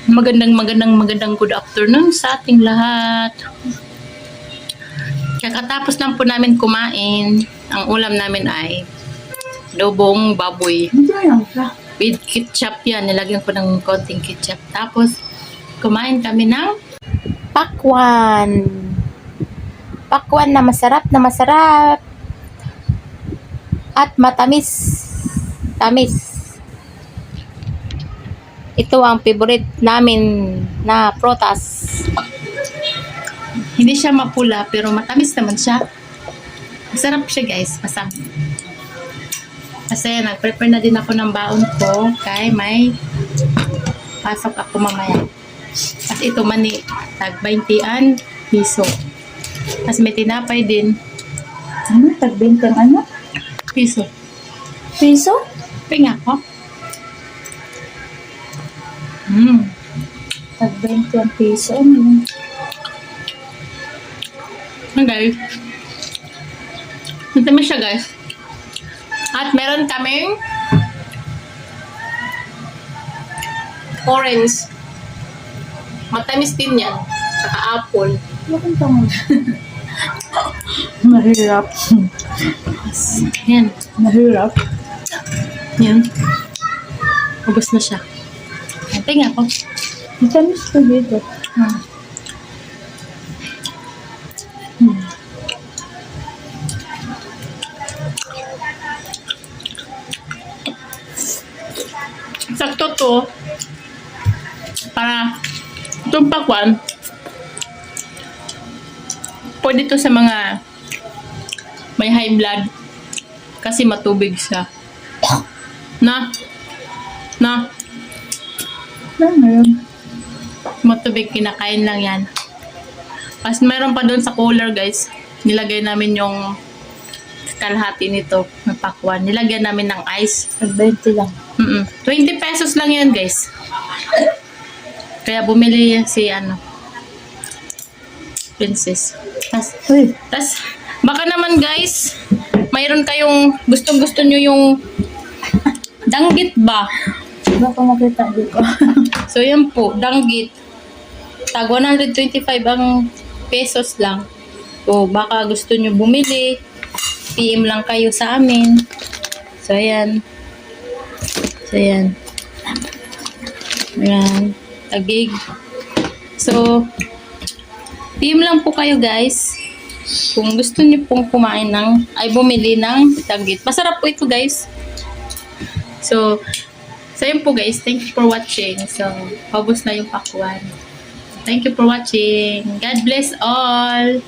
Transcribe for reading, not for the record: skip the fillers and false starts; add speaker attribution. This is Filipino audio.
Speaker 1: Magandang good afternoon sa ating lahat. Kakatapos lang po namin kumain. Ang ulam namin ay adobong baboy. With ketchup yan. Nilagyan ko ng konting ketchup. Tapos, kumain kami ng pakwan. Pakwan na masarap. At matamis. Tamis. Ito ang favorite namin na prutas. Hindi siya mapula pero matamis naman siya. Masarap siya guys. Masarap. Kasi nag-prepare na din ako ng baon ko. Kaya may pasok ako mamaya. At ito mani. Tag 20 piso. Tapos may tinapay din.
Speaker 2: Ano? Tag 20 ano?
Speaker 1: Piso.
Speaker 2: Piso?
Speaker 1: Pinga ko.
Speaker 2: Tag 20 ang piso. Ano?
Speaker 1: Guys. Matamis siya guys. At meron kaming orange. Matamis din yan. Saka apple.
Speaker 2: Bakit tama? Mahirap.
Speaker 1: Yan.
Speaker 2: Mahirap.
Speaker 1: Yan. Ubus na siya. Tingnan ko.
Speaker 2: Matamis ko dito.
Speaker 1: Sakto to. Para itong pakwan. Pwede to sa mga may high blood. Kasi matubig siya. Na?
Speaker 2: Ano yun?
Speaker 1: Matubig, kinakain lang yan. Tapos meron pa doon sa cooler guys. Nilagay namin yung kalahati nito ng pakwan. Nilagyan namin ng ice.
Speaker 2: Tag 20 lang.
Speaker 1: 20 pesos lang yan guys. Kaya bumili si Princess. Tas baka naman guys, mayroon kayong gustong-gusto nyo yung danggit ba?
Speaker 2: Baka makita dito.
Speaker 1: So yan po, danggit. Tag 125 ang pesos lang. So baka gusto nyo bumili, PM lang kayo sa amin. So ayan. Ayan. Tagig. So, PM lang po kayo guys. Kung gusto niyo pong kumain bumili ng danggit. Masarap po ito guys. So yun po guys. Thank you for watching. So, paubos na yung pakwan. Thank you for watching. God bless all.